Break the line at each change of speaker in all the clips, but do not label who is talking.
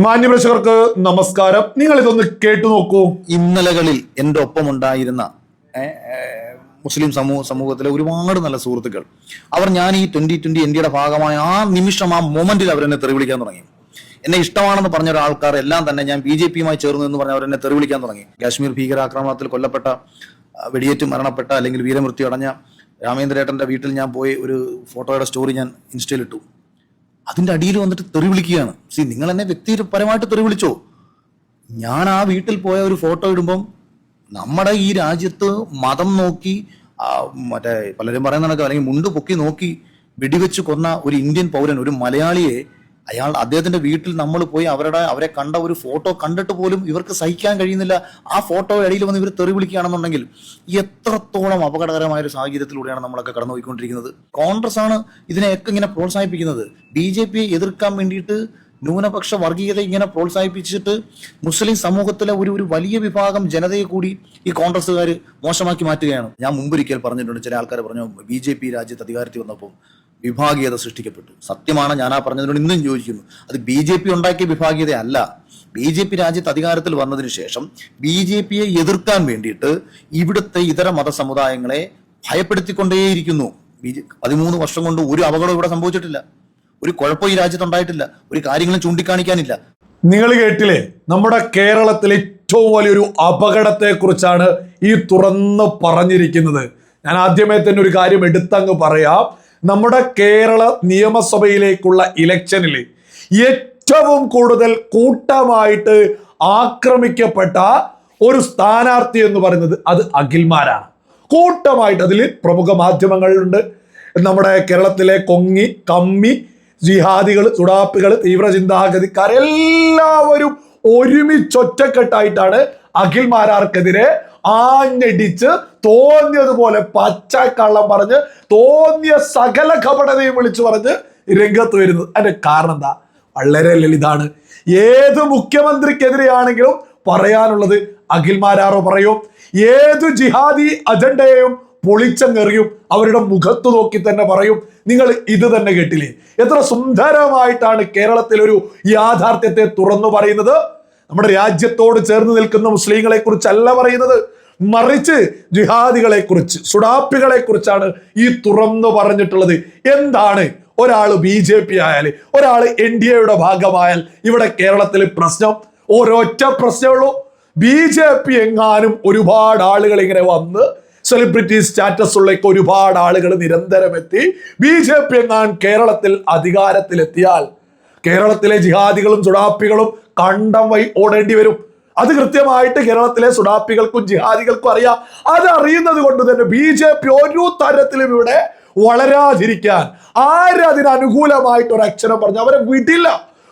മാന്യപ്രേക്ഷകർക്ക് നമസ്കാരം. നിങ്ങൾ ഇതൊന്ന് കേട്ടു നോക്കൂ.
ഇന്നലകളിൽ എൻ്റെ ഒപ്പമുണ്ടായിരുന്ന മുസ്ലിം സമൂഹത്തിലെ ഒരുപാട് നല്ല സുഹൃത്തുക്കൾ ഞാൻ ഈ 2020 ഇന്ത്യയുടെ ഭാഗമായ ആ നിമിഷം, ആ മൊമെന്റിൽ അവരെന്നെ തെറി വിളിക്കാൻ തുടങ്ങി. എന്നെ ഇഷ്ടമാണെന്ന് പറഞ്ഞ ഒരാൾക്കാർ എല്ലാം തന്നെ ഞാൻ BJP-യുമായി ചേർന്നു എന്ന് പറഞ്ഞ് അവരെന്നെ തെറി വിളിക്കാൻ തുടങ്ങി. കാശ്മീർ ഭീകരാക്രമണത്തിൽ കൊല്ലപ്പെട്ട, വെടിയേറ്റ് മരണപ്പെട്ട അല്ലെങ്കിൽ വീരമൃത്യു അടഞ്ഞ രാമേന്ദ്രേട്ടന്റെ വീട്ടിൽ ഞാൻ പോയി ഒരു ഫോട്ടോയുടെ സ്റ്റോറി ഞാൻ ഇൻസ്റ്റയിൽ ഇട്ടു. അതിന്റെ അടിയിൽ വന്നിട്ട് തെറി വിളിക്കുകയാണ്. നിങ്ങൾ എന്നെ വ്യക്തിപരമായിട്ട് തെറി വിളിച്ചോ, ഞാൻ ആ വീട്ടിൽ പോയ ഒരു ഫോട്ടോ ഇടുമ്പം നമ്മുടെ ഈ രാജ്യത്ത് മതം നോക്കി മറ്റേ പലരും പറയുന്ന കണക്ക് അല്ലെങ്കിൽ മുണ്ട് പൊക്കി നോക്കി വെടിവെച്ച് കൊന്ന ഒരു ഇന്ത്യൻ പൗരൻ, ഒരു മലയാളിയെ അദ്ദേഹത്തിന്റെ വീട്ടിൽ നമ്മൾ പോയി അവരെ കണ്ട ഒരു ഫോട്ടോ കണ്ടിട്ട് പോലും ഇവർക്ക് സഹിക്കാൻ കഴിയുന്നില്ല. ആ ഫോട്ടോ ഇടയിൽ വന്ന് ഇവർ തെറി വിളിക്കുകയാണെന്നുണ്ടെങ്കിൽ എത്രത്തോളം അപകടകരമായ ഒരു സാഹചര്യത്തിലൂടെയാണ് നമ്മളൊക്കെ കടന്നുപോയിക്കൊണ്ടിരിക്കുന്നത്. കോൺഗ്രസ് ആണ് ഇതിനെയൊക്കെ ഇങ്ങനെ പ്രോത്സാഹിപ്പിക്കുന്നത്. BJP-യെ എതിർക്കാൻ വേണ്ടിയിട്ട് ന്യൂനപക്ഷ വർഗീയത ഇങ്ങനെ പ്രോത്സാഹിപ്പിച്ചിട്ട് മുസ്ലിം സമൂഹത്തിലെ ഒരു വലിയ വിഭാഗം ജനതയെ കൂടി ഈ കോൺഗ്രസ്സുകാർ മോശമാക്കി മാറ്റുകയാണ്. ഞാൻ മുമ്പൊരിക്കൽ പറഞ്ഞിട്ടുണ്ട്, ചില ആൾക്കാർ പറഞ്ഞു BJP രാജ്യത്ത് അധികാരത്തിൽ വന്നപ്പോൾ വിഭാഗീയത സൃഷ്ടിക്കപ്പെട്ടു. സത്യമാണ്, ഞാൻ ആ പറഞ്ഞതിനോട് ഇന്നും യോജിക്കുന്നു. അത് BJP ഉണ്ടാക്കിയ വിഭാഗീയത അല്ല. BJP രാജ്യത്ത് അധികാരത്തിൽ വന്നതിന് ശേഷം BJP-യെ എതിർക്കാൻ വേണ്ടിയിട്ട് ഇവിടുത്തെ ഇതര മതസമുദായങ്ങളെ ഭയപ്പെടുത്തിക്കൊണ്ടേയിരിക്കുന്നു. 13 വർഷം കൊണ്ട് ഒരു അപകടം ഇവിടെ സംഭവിച്ചിട്ടില്ല, ഒരു കുഴപ്പം ഈ രാജ്യത്ത് ഉണ്ടായിട്ടില്ല, ഒരു കാര്യങ്ങളും ചൂണ്ടിക്കാണിക്കാനില്ല.
നിങ്ങൾ കേട്ടില്ലേ, നമ്മുടെ കേരളത്തിലെ ഏറ്റവും വലിയൊരു അപകടത്തെ കുറിച്ചാണ് ഈ തുറന്ന് പറഞ്ഞിരിക്കുന്നത്. ഞാൻ ആദ്യമേ തന്നെ ഒരു കാര്യം എടുത്തങ്ങ് പറയാം. നമ്മുടെ കേരള നിയമസഭയിലേക്കുള്ള ഇലക്ഷനിൽ ഏറ്റവും കൂടുതൽ കൂട്ടമായിട്ട് ആക്രമിക്കപ്പെട്ട ഒരു സ്ഥാനാർത്ഥി എന്ന് പറയുന്നത് അത് അഖിൽമാരാണ്. കൂട്ടമായിട്ട് അതിൽ പ്രമുഖ മാധ്യമങ്ങളുണ്ട്. നമ്മുടെ കേരളത്തിലെ കൊങ്ങി, കമ്മി, ജിഹാദികൾ, സുഡാപ്പികൾ, തീവ്ര ചിന്താഗതിക്കാർ എല്ലാവരും ഒരുമിച്ചൊറ്റക്കെട്ടായിട്ടാണ് അഖിൽമാരാർക്കെതിരെ ആഞ്ഞടിച്ച് തോന്നിയതുപോലെ പച്ചക്കള്ളം പറഞ്ഞ് തോന്നിയ സകല കപടതയും വിളിച്ചു പറഞ്ഞ് രംഗത്ത് വരുന്നത്. അതിന്റെ കാരണം എന്താ? വളരെ ലളിതാണ്. ഏത് മുഖ്യമന്ത്രിക്കെതിരെയാണെങ്കിലും പറയാനുള്ളത് അഖിൽമാരാറോ പറയും. ഏത് ജിഹാദി അജണ്ടയെയും പൊളിച്ചെറിയും, അവരുടെ മുഖത്ത് നോക്കി തന്നെ പറയും. നിങ്ങൾ ഇത് തന്നെ കേട്ടില്ലേ, എത്ര സുന്ദരമായിട്ടാണ് കേരളത്തിൽ ഒരു യാഥാർത്ഥ്യത്തെ തുറന്നു പറയുന്നത്. നമ്മുടെ രാജ്യത്തോട് ചേർന്ന് നിൽക്കുന്ന മുസ്ലിങ്ങളെ കുറിച്ചല്ല പറയുന്നത്, മറിച്ച് ജിഹാദികളെ കുറിച്ച്, സുഡാപ്പികളെ കുറിച്ചാണ് ഈ തുറന്നു പറഞ്ഞിട്ടുള്ളത്. എന്താണ് ഒരാൾ BJP ആയാൽ, ഒരാൾ NDA-യുടെ ഭാഗമായാൽ ഇവിടെ കേരളത്തിൽ പ്രശ്നം ഒരൊറ്റ പ്രശ്നമുള്ളൂ. BJP എങ്ങാനും ഒരുപാട് ആളുകൾ ഇങ്ങനെ വന്ന് സെലിബ്രിറ്റി സ്റ്റാറ്റസ് ഉള്ള ഒരുപാട് ആളുകൾ നിരന്തരം എത്തി BJP എങ്ങാനും കേരളത്തിൽ അധികാരത്തിലെത്തിയാൽ കേരളത്തിലെ ജിഹാദികളും സുഡാപ്പികളും കണ്ടം വഴി ഓടേണ്ടി വരും. അത് കൃത്യമായിട്ട് കേരളത്തിലെ സുഡാപ്പികൾക്കും ജിഹാദികൾക്കും അറിയാം. അത് അറിയുന്നത് കൊണ്ട് തന്നെ BJP ഒരു തരത്തിലും ഇവിടെ വളരാതിരിക്കാൻ, ആരതിന് അനുകൂലമായിട്ട് ഒരു അക്ഷരം പറഞ്ഞ് അവരെ വിടില്ല,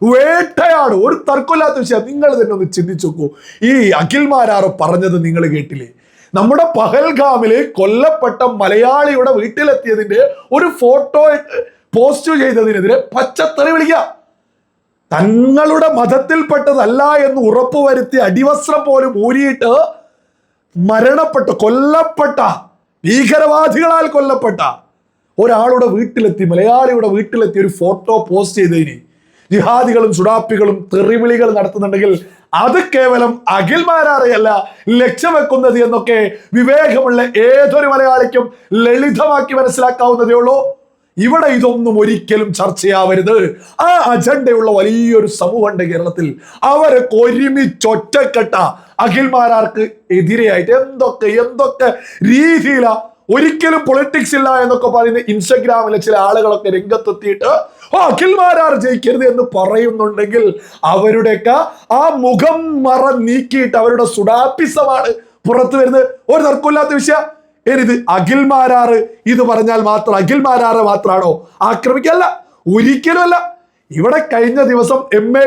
വേട്ടയാണ്. ഒരു തർക്കമില്ലാത്ത വിഷയം. നിങ്ങൾ തന്നെ ഒന്ന് ചിന്തിച്ചു നോക്കൂ. ഈ അഖിൽമാരാറ് പറഞ്ഞത് നിങ്ങൾ കേട്ടില്ലേ? നമ്മുടെ പഹൽഗാമില് കൊല്ലപ്പെട്ട മലയാളിയുടെ വീട്ടിലെത്തിയതിന്റെ ഒരു ഫോട്ടോ പോസ്റ്റ് ചെയ്തതിനെതിരെ പച്ചത്തെറി വിളിക്കുക. തങ്ങളുടെ മതത്തിൽപ്പെട്ടതല്ല എന്ന് ഉറപ്പുവരുത്തി അടിവസ്ത്രം പോലും ഊരിയിട്ട് കൊല്ലപ്പെട്ട ഭീകരവാദികളാൽ കൊല്ലപ്പെട്ട ഒരാളുടെ വീട്ടിലെത്തി, മലയാളിയുടെ വീട്ടിലെത്തി ഒരു ഫോട്ടോ പോസ്റ്റ് ചെയ്തതിന് ജിഹാദികളും സുഡാപ്പികളും തെറിവിളികൾ നടത്തുന്നുണ്ടെങ്കിൽ അത് കേവലം അഖിൽമാരാറെയല്ല ലക്ഷ്യം വെക്കുന്നത് എന്നൊക്കെ വിവേകമുള്ള ഏതൊരു മലയാളിക്കും ലളിതമാക്കി മനസ്സിലാക്കാവുന്നതേ ഉള്ളൂ. ഇവിടെ ഇതൊന്നും ഒരിക്കലും ചർച്ചയാവരുത്. ആ അജണ്ടയുള്ള വലിയൊരു സമൂഹമുണ്ട് കേരളത്തിൽ. അവരൊക്കെ ഒരുമിച്ചൊറ്റക്കെട്ട അഖിൽമാരാർക്ക് എതിരെയായിട്ട് എന്തൊക്കെ രീതിയിലാ. ഒരിക്കലും പൊളിറ്റിക്സ് ഇല്ല എന്നൊക്കെ പറയുന്ന ഇൻസ്റ്റഗ്രാമിലെ ചില ആളുകളൊക്കെ രംഗത്തെത്തിയിട്ട് അഖിൽമാരാർ ജയിക്കരുത് എന്ന് പറയുന്നുണ്ടെങ്കിൽ അവരുടെയൊക്കെ ആ മുഖം മറ നീക്കിയിട്ട് അവരുടെ സുഡാപ്പിസമാണ് പുറത്തു വരുന്നത്. ഒരു തർക്കമില്ലാത്ത വിഷയം. ഇത് അഖിൽമാരാറ് ഇത് പറഞ്ഞാൽ മാത്രം അഖിൽമാരാറ് മാത്രമാണോ ആക്രമിക്കല്ല? ഒരിക്കലും അല്ല. ഇവിടെ കഴിഞ്ഞ ദിവസം MA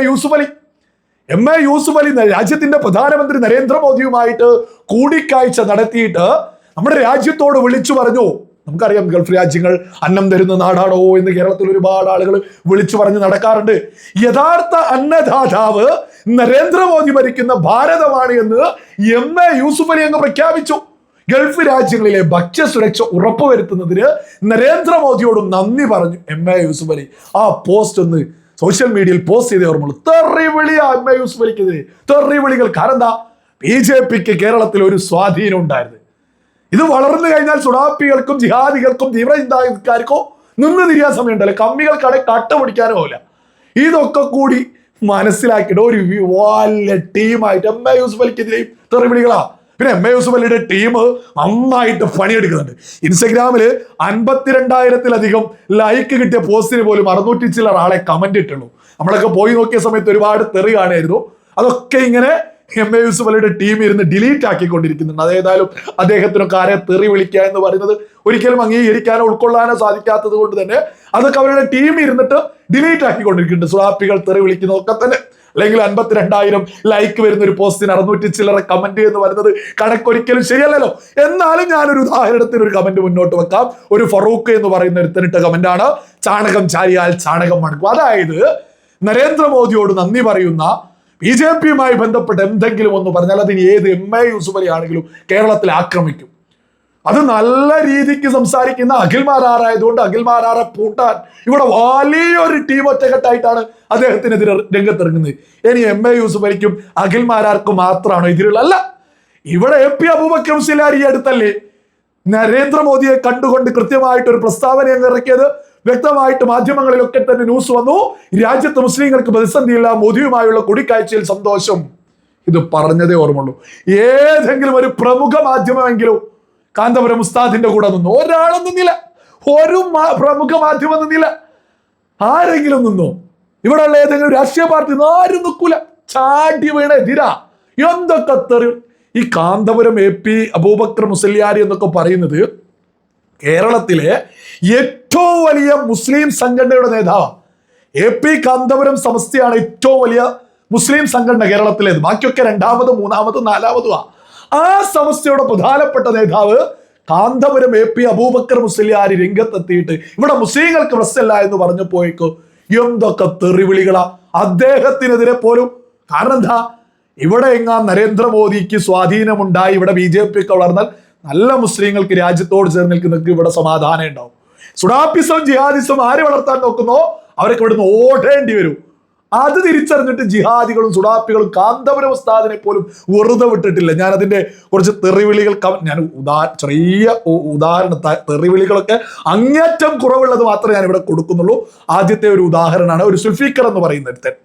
യൂസുഫ് അലി രാജ്യത്തിന്റെ പ്രധാനമന്ത്രി നരേന്ദ്രമോദിയുമായിട്ട് കൂടിക്കാഴ്ച നടത്തിയിട്ട് നമ്മുടെ രാജ്യത്തോട് വിളിച്ചു പറഞ്ഞു. നമുക്കറിയാം, ഗൾഫ് രാജ്യങ്ങൾ അന്നം തരുന്ന നാടാണോ എന്ന് കേരളത്തിൽ ഒരുപാട് ആളുകൾ വിളിച്ചു പറഞ്ഞ് നടക്കാറുണ്ട്. യഥാർത്ഥ അന്നദാതാവ് നരേന്ദ്രമോദി ഭരിക്കുന്ന ഭാരതമാണ് എന്ന് MA യൂസുഫ് അലി അങ്ങ് പ്രഖ്യാപിച്ചു. ഗൾഫ് രാജ്യങ്ങളിലെ ഭക്ഷ്യസുരക്ഷ ഉറപ്പുവരുത്തുന്നതിന് നരേന്ദ്രമോദിയോട് നന്ദി പറഞ്ഞു MA യൂസുഫ് അലി. ആ പോസ്റ്റ് ഒന്ന് സോഷ്യൽ മീഡിയയിൽ പോസ്റ്റ് ചെയ്തേ ഓർമ്മയുള്ളൂ. തെറിവിളിയാ എം എ യൂസുഫ് അലിക്കെതിരെ, തെറിവിളികൾ. കാരണം എന്താ? BJPക്ക് കേരളത്തിൽ ഒരു സ്വാധീനം ഉണ്ടായിരുന്നു. ഇത് വളർന്നു കഴിഞ്ഞാൽ സുഡാപ്പികൾക്കും ജിഹാദികൾക്കും തീവ്രചിന്താക്കാർക്കോ നിന്ന് തിരിയാൻ സമയം ഉണ്ടല്ലോ, കമ്മികൾക്കടെ കട്ട പിടിക്കാനോ ആവില്ല. ഇതൊക്കെ കൂടി മനസ്സിലാക്കിയിട്ട് ഒരു വലിയ ടീമായിട്ട് എം എ യൂസുഫ് അലിക്കെതിരെയും തെറിവിളികളാ. പിന്നെ എം എ യൂസുഫ് അലിയുടെ ടീം നന്നായിട്ട് പണിയെടുക്കുന്നുണ്ട്. ഇൻസ്റ്റഗ്രാമിൽ 52,000-ലധികം ലൈക്ക് കിട്ടിയ പോസ്റ്റിന് പോലും 600 ചില്ലറ ആളെ കമന്റ് ഇട്ടുള്ളൂ. നമ്മളൊക്കെ പോയി നോക്കിയ സമയത്ത് ഒരുപാട് തെറി കാണായിരുന്നു. അതൊക്കെ ഇങ്ങനെ എം എ യൂസുഫ് അലിയുടെ ടീം ഇരുന്ന് ഡിലീറ്റ് ആക്കിക്കൊണ്ടിരിക്കുന്നുണ്ട്. അതേതായാലും അദ്ദേഹത്തിനൊക്കെ ആരെ തെറി വിളിക്കുക എന്ന് പറയുന്നത് ഒരിക്കലും അംഗീകരിക്കാനോ ഉൾക്കൊള്ളാനോ സാധിക്കാത്തത് കൊണ്ട് തന്നെ അതൊക്കെ അവരുടെ ടീം ഇരുന്നിട്ട് ഡിലീറ്റ് ആക്കിക്കൊണ്ടിരിക്കുന്നുണ്ട്. സുഡാപ്പികൾ തെറി വിളിക്കുന്നതൊക്കെ തന്നെ. അല്ലെങ്കിൽ 52,000 ലൈക്ക് വരുന്ന ഒരു പോസ്റ്റിന് 600 ചില്ലറ കമന്റ് എന്ന് പറയുന്നത് കണക്കൊരിക്കലും ശരിയല്ലല്ലോ. എന്നാലും ഞാനൊരു ഉദാഹരണത്തിന് ഒരു കമന്റ് മുന്നോട്ട് വെക്കാം. ഒരു ഫറൂഖ് എന്ന് പറയുന്ന ഒരുത്തനിട്ട കമന്റാണ്, ചാണകം ചാരിയാൽ ചാണകം മണക്കും. അതായത് നരേന്ദ്രമോദിയോട് നന്ദി പറയുന്ന BJPയുമായി ബന്ധപ്പെട്ട് എന്തെങ്കിലും ഒന്ന് പറഞ്ഞാൽ അതിന് ഏത് എം എ യൂസുഫ് അലി ആണെങ്കിലും കേരളത്തിൽ ആക്രമിക്കും. അത് നല്ല രീതിക്ക് സംസാരിക്കുന്ന അഖിൽമാരാറായതുകൊണ്ട് അഖിൽമാരാറെ പൂട്ടാൻ ഇവിടെ വലിയൊരു ടീം ഒറ്റക്കെട്ടായിട്ടാണ് അദ്ദേഹത്തിനെതിരെ രംഗത്തിറങ്ങുന്നത്. ഇനി എം എ യൂസുഫ് അലിക്കും അഖിൽമാരാർക്കും മാത്രമാണോ എതിരുള്ള? അല്ല, ഇവിടെ AP അബൂബക്കർ മുസ്ലിയാർ ഈ അടുത്തല്ലേ നരേന്ദ്രമോദിയെ കണ്ടുകൊണ്ട് കൃത്യമായിട്ട് ഒരു പ്രസ്താവന ഇറക്കിയത്. വ്യക്തമായിട്ട് മാധ്യമങ്ങളിലൊക്കെ തന്നെ ന്യൂസ് വന്നു, രാജ്യത്ത് മുസ്ലിങ്ങൾക്ക് പ്രതിസന്ധിയില്ല, മോദിയുമായുള്ള കൂടിക്കാഴ്ചയിൽ സന്തോഷം. ഇത് പറഞ്ഞതേ ഓർമ്മയുള്ളൂ. ഏതെങ്കിലും ഒരു പ്രമുഖ മാധ്യമമെങ്കിലും കാന്തപുരം ഉസ്താദിന്റെ കൂടെ നിന്നു? ഒരാളും നിന്നില്ല. ഒരു പ്രമുഖ മാധ്യമം നിന്നില്ല. ആരെങ്കിലും നിന്നോ? ഇവിടെ ഉള്ള ഏതെങ്കിലും രാഷ്ട്രീയ പാർട്ടി ആരും നിൽക്കൂല. ചാടി വീണ എതിരാ. എന്തൊക്കെ തെറി! ഈ കാന്തപുരം AP അബൂബക്കർ മുസ്ലിയാർ എന്നൊക്കെ പറയുന്നത് കേരളത്തിലെ ഏറ്റവും വലിയ മുസ്ലിം സംഘടനയുടെ നേതാവാണ്. AP കാന്തപുരം സമസ്തയാണ് ഏറ്റവും വലിയ മുസ്ലിം സംഘടന കേരളത്തിലേത്. ബാക്കിയൊക്കെ 2ാമതും 3ാമതും 4ാമതും ആ സമസ്തയുടെ പ്രധാനപ്പെട്ട നേതാവ് കാന്തപുരം AP അബൂബക്കർ മുസ്ലിയാർ രംഗത്തെത്തിയിട്ട് ഇവിടെ മുസ്ലിങ്ങൾക്ക് പ്രശ്നമില്ല എന്ന് പറഞ്ഞപ്പോഴേക്കോ എന്തൊക്കെ തെറിവിളികളാ അദ്ദേഹത്തിനെതിരെ പോലും. കാരണം എന്താ? ഇവിടെ എങ്ങാൻ നരേന്ദ്രമോദിക്ക് സ്വാധീനമുണ്ടായി ഇവിടെ BJPയൊക്കെ വളർന്നാൽ നല്ല മുസ്ലിങ്ങൾക്ക് രാജ്യത്തോട് ചേർന്ന് നിൽക്കുന്നവർക്ക് ഇവിടെ സമാധാനം ഉണ്ടാവും. സുഡാപ്പിസവും ജിഹാദിസവും ആര് വളർത്താൻ നോക്കുന്നോ അവരൊക്കെ ഇവിടുന്ന് ഓടേണ്ടി വരും. അത് തിരിച്ചറിഞ്ഞിട്ട് ജിഹാദികളും സുഡാപ്പികളും കാന്തപുരം ഉസ്താദിനെ പോലും വെറുതെ വിട്ടിട്ടില്ല. ഞാൻ അതിന്റെ കുറച്ച് തെറിവിളികൾ ഞാൻ ചെറിയ ഉദാഹരണ തെറിവിളികളൊക്കെ അങ്ങേറ്റം കുറവുള്ളത് മാത്രമേ ഞാൻ ഇവിടെ കൊടുക്കുന്നുള്ളൂ. ആദ്യത്തെ ഒരു ഉദാഹരണമാണ് ഒരു സുൽഫീഖർ എന്ന് പറയുന്ന ഒരുത്തൻ.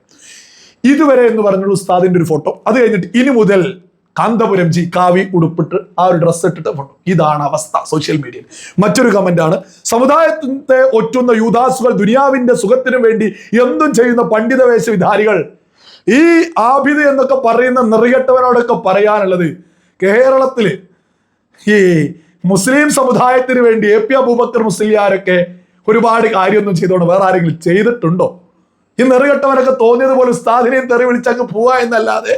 ഇതുവരെ എന്ന് പറഞ്ഞുള്ള ഉസ്താദിന്റെ ഒരു ഫോട്ടോ. അത് കഴിഞ്ഞിട്ട് ഇനി മുതൽ കാന്തപുരം ജി കാവി ഉടുപ്പിട്ട് ആ ഒരു ഡ്രസ്സ് ഇട്ടിട്ട് ഫോട്ടോ. ഇതാണ് അവസ്ഥ സോഷ്യൽ മീഡിയയിൽ. മറ്റൊരു കമന്റ് ആണ്, സമുദായത്തെ ഒറ്റുന്ന യൂദാസുകൾ ദുനിയാവിന്റെ സുഖത്തിനു വേണ്ടി എന്തും ചെയ്യുന്ന പണ്ഡിത വേഷവിധാരികൾ. ഈ ആബിദ് എന്നൊക്കെ പറയുന്ന നെറികെട്ടവനോടൊക്കെ പറയാനുള്ളത്, കേരളത്തില് ഈ മുസ്ലിം സമുദായത്തിന് വേണ്ടി AP അബൂബക്കർ മുസ്ലിയാരൊക്കെ ഒരുപാട് കാര്യമൊന്നും ചെയ്തോണ്ട് വേറെ ആരെങ്കിലും ചെയ്തിട്ടുണ്ടോ? ഈ നെറികെട്ടവനൊക്കെ തോന്നിയതുപോലെ ഉസ്താദിനെയും തെറി വിളിച്ചങ്ങ് പോവാ എന്നല്ലാതെ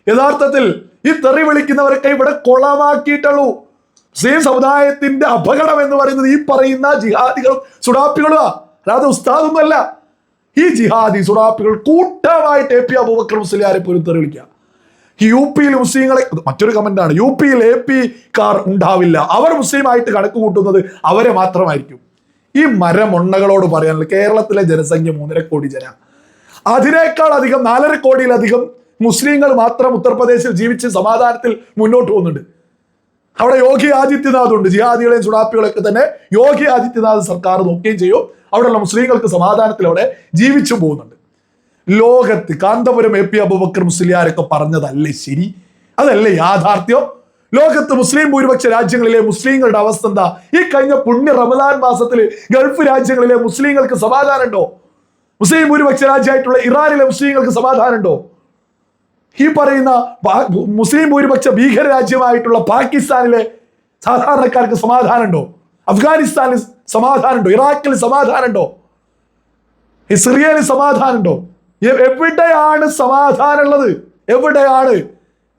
യഥാർത്ഥത്തിൽ ഈ തെറി വിളിക്കുന്നവരൊക്കെ ഇവിടെ കൊളമാക്കിയിട്ടുള്ളൂ. മുസ്ലിം സമുദായത്തിന്റെ അപകടം എന്ന് പറയുന്നത് ഈ പറയുന്ന ജിഹാദികളും സുഡാപ്പികളുമാ, അല്ലാതെ ഉസ്താദൊന്നുമല്ല. ഈ ജിഹാദി സുഡാപ്പികൾ കൂട്ടമായിട്ട് AP അബൂബക്കർ മുസ്ലിയാരെ പോലും തെറി വിളിക്കുക. UPയിൽ മുസ്ലിങ്ങളെ, മറ്റൊരു കമന്റാണ്, UPയിൽ AP-കാർ ഉണ്ടാവില്ല, അവർ മുസ്ലിമായിട്ട് കണക്ക് കൂട്ടുന്നത് അവരെ മാത്രമായിരിക്കും. ഈ മരമൊണ്ണകളോട് പറയാനുള്ള കേരളത്തിലെ ജനസംഖ്യ 3.5 കോടി ജന, അതിനേക്കാൾ അധികം 4.5 കോടിയിലധികം മുസ്ലിങ്ങൾ മാത്രം ഉത്തർപ്രദേശിൽ ജീവിച്ച് സമാധാനത്തിൽ മുന്നോട്ട് പോകുന്നുണ്ട്. അവിടെ യോഗി ആദിത്യനാഥ് ഉണ്ട്. ജിഹാദികളെയും സുഡാപ്പികളൊക്കെ തന്നെ യോഗി ആദിത്യനാഥ് സർക്കാർ നോക്കുകയും ചെയ്യും. അവിടെയുള്ള മുസ്ലിങ്ങൾക്ക് സമാധാനത്തിൽ അവിടെ ജീവിച്ചു പോകുന്നുണ്ട്. ലോകത്ത് കാന്തപുരം AP അബൂബക്കർ മുസ്ലിയാരൊക്കെ പറഞ്ഞതല്ലേ ശരി? അതല്ലേ യാഥാർത്ഥ്യം? ലോകത്ത് മുസ്ലിം ഭൂരിപക്ഷ രാജ്യങ്ങളിലെ മുസ്ലിങ്ങളുടെ അവസ്ഥ എന്താ? ഈ കഴിഞ്ഞ പുണ്യ റമദാൻ മാസത്തിൽ ഗൾഫ് രാജ്യങ്ങളിലെ മുസ്ലിങ്ങൾക്ക് സമാധാനം ഉണ്ടോ? മുസ്ലിം ഭൂരിപക്ഷ രാജ്യമായിട്ടുള്ള ഇറാനിലെ മുസ്ലിങ്ങൾക്ക് സമാധാനം ഉണ്ടോ? ഈ പറയുന്ന മുസ്ലിം ഭൂരിപക്ഷ ഭീകര രാജ്യമായിട്ടുള്ള പാകിസ്ഥാനിലെ സാധാരണക്കാർക്ക് സമാധാനം ഉണ്ടോ? അഫ്ഗാനിസ്ഥാനിൽ സമാധാനം ഉണ്ടോ? ഇറാഖിൽ സമാധാനം ഉണ്ടോ? ഈ സിറിയയിൽ സമാധാനം ഉണ്ടോ? എവിടെയാണ് സമാധാനം ഉള്ളത്? എവിടെയാണ്?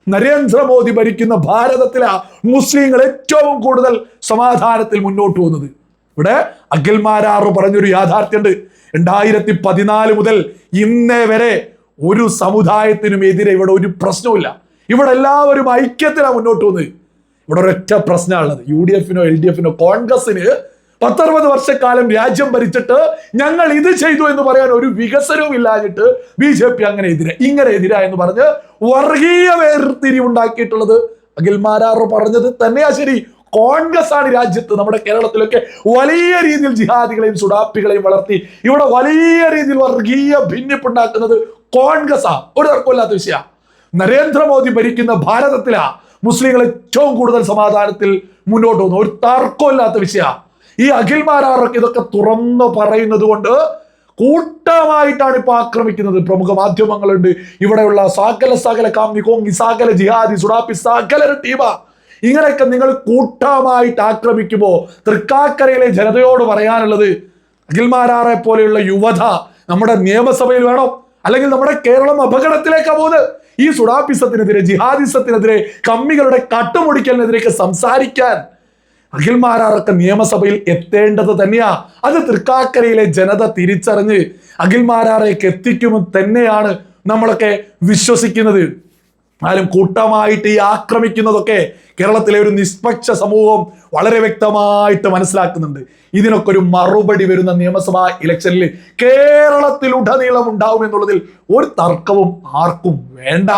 നരേന്ദ്രമോദി ഭരിക്കുന്ന ഭാരതത്തിലെ മുസ്ലിങ്ങൾ ഏറ്റവും കൂടുതൽ സമാധാനത്തിൽ മുന്നോട്ട് പോകുന്നത്. ഇവിടെ അഖിൽമാരാറ് പറഞ്ഞൊരു യാഥാർത്ഥ്യമുണ്ട്. 2014 മുതൽ ഇന്നേ വരെ ഒരു സമുദായത്തിനും എതിരെ ഇവിടെ ഒരു പ്രശ്നവുമില്ല. ഇവിടെ എല്ലാവരും ഐക്യത്തിലാണ് മുന്നോട്ട് പോകുന്നത്. ഇവിടെ ഒരൊറ്റ പ്രശ്നമാണുള്ളത്. UDF-നോ LDF-നോ കോൺഗ്രസിന് 19 വർഷക്കാലം രാജ്യം ഭരിച്ചിട്ട് ഞങ്ങൾ ഇത് ചെയ്തു എന്ന് പറയാൻ ഒരു വികസനവും ഇല്ലാഞ്ഞിട്ട് BJP ഇങ്ങനെ എതിരാ എന്ന് പറഞ്ഞ് വർഗീയ വേർതിരിവുണ്ടാക്കിയിട്ടുള്ളത് അഖിൽ മാരാർ പറഞ്ഞത് തന്നെയാ ശരി. കോൺഗ്രസ് ആണ് രാജ്യത്ത് നമ്മുടെ കേരളത്തിലൊക്കെ വലിയ രീതിയിൽ ജിഹാദികളെയും സുഡാപ്പികളെയും വളർത്തി ഇവിടെ വലിയ രീതിയിൽ വർഗീയ ഭിന്നിപ്പുണ്ടാക്കുന്നത് കോൺഗ്രസ് ഒരു തർക്കമില്ലാത്ത വിഷയ. നരേന്ദ്രമോദി ഭരിക്കുന്ന ഭാരതത്തിലാ മുസ്ലിങ്ങൾ ഏറ്റവും കൂടുതൽ സമാധാനത്തിൽ മുന്നോട്ട് പോകുന്നു, ഒരു തർക്കമില്ലാത്ത വിഷയ. ഈ അഖിൽ മാരാറൊക്കെ ഇതൊക്കെ തുറന്നു പറയുന്നത് കൊണ്ട് കൂട്ടമായിട്ടാണ് ഇപ്പൊ ആക്രമിക്കുന്നത്. പ്രമുഖ മാധ്യമങ്ങളുണ്ട്, ഇവിടെയുള്ള സകല കാമി കോങ്ങി സകല ജിഹാദി സുഡാപ്പി സകല ടീമാ. ഇങ്ങനെയൊക്കെ നിങ്ങൾ കൂട്ടമായിട്ട് ആക്രമിക്കുമ്പോ തൃക്കാക്കരയിലെ ജനതയോട് പറയാനുള്ളത് അഖിൽ മാരാറെ പോലെയുള്ള യുവത നമ്മുടെ നിയമസഭയിൽ വേണം, അല്ലെങ്കിൽ നമ്മുടെ കേരളം അപകടത്തിലേക്കാണ് പോകുന്നത്. ഈ സുഡാപ്പിസത്തിനെതിരെ, ജിഹാദിസത്തിനെതിരെ, കമ്മികളുടെ കട്ടുമുടിക്കലിനെതിരെയൊക്കെ സംസാരിക്കാൻ അഖിൽ മാരാറൊക്കെ നിയമസഭയിൽ എത്തേണ്ടത് തന്നെയാ. അത് തൃക്കാക്കരയിലെ ജനത തിരിച്ചറിഞ്ഞ് അഖിൽ മാരാറേക്ക് എത്തിക്കുമെന്ന് തന്നെയാണ് നമ്മളൊക്കെ വിശ്വസിക്കുന്നത്. ആരും കൂട്ടമായിട്ട് ഈ ആക്രമിക്കുന്നതൊക്കെ കേരളത്തിലെ ഒരു നിഷ്പക്ഷ സമൂഹം വളരെ വ്യക്തമായിട്ട് മനസ്സിലാക്കുന്നുണ്ട്. ഇതിനൊക്കെ ഒരു മറുപടി വരുന്ന നിയമസഭാ ഇലക്ഷനിൽ കേരളത്തിലുടനീളം ഉണ്ടാവും എന്നുള്ളതിൽ ഒരു തർക്കവും ആർക്കും വേണ്ട.